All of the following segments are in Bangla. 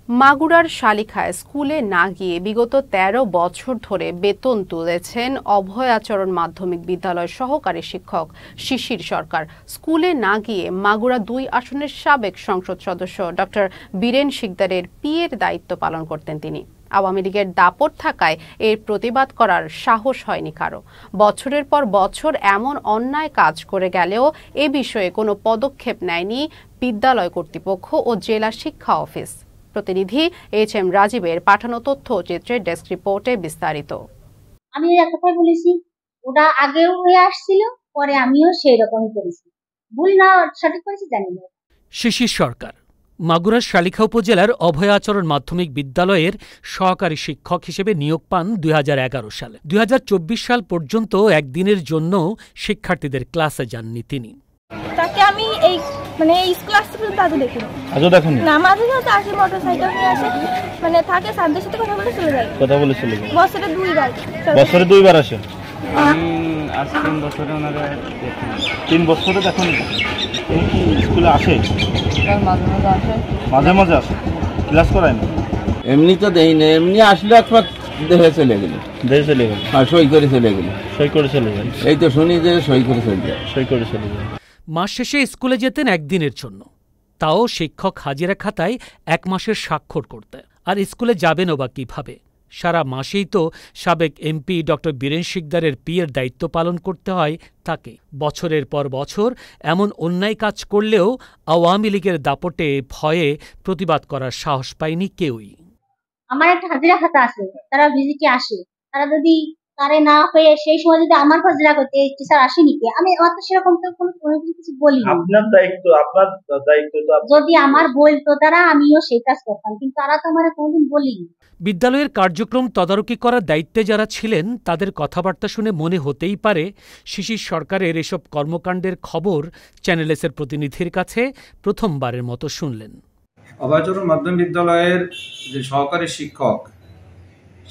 মাগুরার শালিখায় স্কুলে না গিয়ে বিগত ১৩ বছর ধরে বেতন তুলেছেন অভয় আচরণ মাধ্যমিক বিদ্যালয়ের সহকারী শিক্ষক শিশির সরকার। স্কুলে না গিয়ে মাগুরা ২ আসনের সাবেক সংসদ সদস্য ডক্টর বীরেন শিকদারের পিএর দায়িত্ব পালন করতেন তিনি। আওয়ামী লীগের দাপট থাকায় এর প্রতিবাদ করার সাহস হয়নি কারো। বছরের পর বছর এমন অন্যায় কাজ করে গেলেও এ বিষয়ে কোনো পদক্ষেপ নেয়নি বিদ্যালয় কর্তৃপক্ষ ও জেলা শিক্ষা অফিস। প্রতিনিধি এইচ.এম. রাজীবের পাঠানো তথ্যচিত্রের ডেস্ক রিপোর্টে বিস্তারিত। আমি এক কথা বলেছি, ওটা আগেও হয়ে আসছিল, পরে আমিও সেই রকমই করেছি। ভুল না সঠিক করেছি জানি না। শিশির সরকার মাগুরার শালিখা উপজেলার অভয় আচরণ মাধ্যমিক বিদ্যালয়ের সহকারী শিক্ষক হিসেবে নিয়োগ পান ২০১১ সালে। ২০২৪ সাল পর্যন্ত একদিনের জন্য শিক্ষার্থীদের ক্লাসে যাননি তিনি। তাকে আমি এই স্কুল আসতে পর্যন্ত আজও দেখিনি। আজও দেখুন না, মাঝে মাঝে আসে মোটরসাইকেল নিয়ে আসে, থাকে স্যারদের সাথে কথা বলে চলে যায়। বছরে 2 বার। বছরে 2 বার আসে। আমি আজ 3 বছরে ওনারা 3 বছরে দেখুন কি স্কুলে আসে? মাঝে মাঝে আসে, ক্লাস করায় না। এমনি তো দেই না, এমনি আসলে একবার দেখে চলে গেল। আর সই করে চলে গেল। এই তো শুনি যে সই করে চলে যায়। মাস শেষে স্কুলে যেতেন একদিনের জন্য, তাও শিক্ষক হাজিরা খাতায় 1 মাসের স্বাক্ষর করতে। আর স্কুলে যাবেনও বা কিভাবে? সারা মাসেই তো সাবেক এমপি ডক্টর বীরেন শিকদারের পিএর দায়িত্ব পালন করতে হয় তাকে। বছরের পর বছর এমন অন্যায় কাজ করলেও আওয়ামী লীগের দাপটে ভয়ে প্রতিবাদ করার সাহস পায়নি কেউই। আমার একটা হাজিরা খাতা আছে, তারা ভিজিটে আসে। তারা যদি তারে না হয়ে সেই সময় যদি আমার হাজিরা করতে টিচার আসেনি কে, আমি আমার তো সেরকম তো কোনো কিছু বলি। আপনার দায়িত্ব তো যদি আমার বলতো তারা, আমিও সেই কাজ করতাম, কিন্তু তারা তো আমার কোনোদিন বলিনি। বিদ্যালয়ের কার্যক্রম তদারকি করার দায়িত্বে যারা ছিলেন তাদের কথাবার্তা শুনে মনে হতেই পারে শিশির সরকারের এসব কর্মকাণ্ডের খবর চ্যানেল এসের প্রতিনিধির কাছে প্রথমবারের মতো শুনলেন। অভয় আচরণ মাধ্যমিক বিদ্যালয়ের যে সহকারী শিক্ষক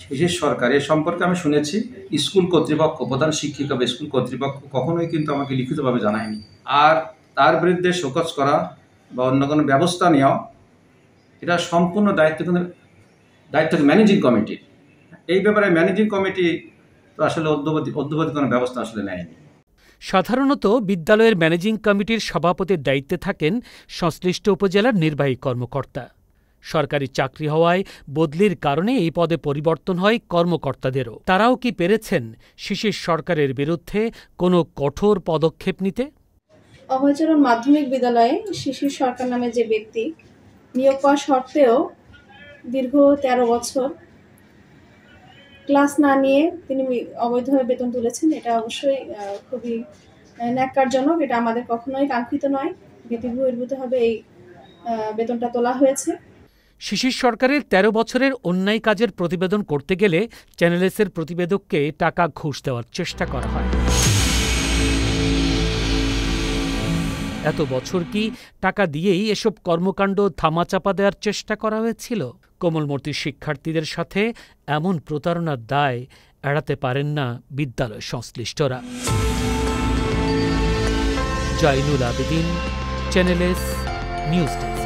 শিশির সরকার, এর সম্পর্কে আমি শুনেছি। স্কুল কর্তৃপক্ষ, প্রধান শিক্ষিকা বা স্কুল কর্তৃপক্ষ কখনোই কিন্তু আমাকে লিখিতভাবে জানায়নি। আর তার বিরুদ্ধে শোকজ করা বা অন্য কোনো ব্যবস্থা নেওয়া, এটা সম্পূর্ণ দায়িত্ব ম্যানেজিং কমিটির। এই ব্যাপারে ম্যানেজিং কমিটি তো আসলে অদ্যবধি কোনো ব্যবস্থা আসলে নেয়নি। সাধারণত বিদ্যালয়ের ম্যানেজিং কমিটির সভাপতির দায়িত্বে থাকেন সংশ্লিষ্ট উপজেলার নির্বাহী কর্মকর্তা। সরকারি চাকরি হওয়ায় বদলির কারণে এই পদে পরিবর্তন হয় কর্মকর্তাদেরও। তারাও কি পেরেছেন শিশির সরকারের বিরুদ্ধে কোনো কঠোর পদক্ষেপ নিতে? অভয় আচরণ মাধ্যমিক বিদ্যালয়ে শিশির সরকার নামে যে ব্যক্তি নিয়োগ পাওয়া সত্ত্বেও দীর্ঘ 13 বছর ক্লাস না নিয়ে তিনি অবৈধভাবে বেতন তুলেছেন, এটা অবশ্যই খুবই ন্যাক্কারজনক। এটা আমাদের কখনোই কাঙ্ক্ষিত নয়। বিধিবহির্ভূতভাবে এই বেতনটা তোলা হয়েছে। শিশির সরকারের 13 বছরের অন্যায় কাজের প্রতিবেদন করতে গেলে চ্যানেল এসের প্রতিবেদককে টাকা ঘুষ দেওয়ার চেষ্টা করা হয়। এত বছর কি টাকা দিয়েই এসব কর্মকাণ্ড ধামাচাপা দেওয়ার চেষ্টা করা হয়েছিল? কোমলমতি শিক্ষার্থীদের সাথে এমন প্রতারণার দায় এড়াতে পারেন না বিদ্যালয় সংশ্লিষ্টরা। Zainul Abedin, channel S news desk.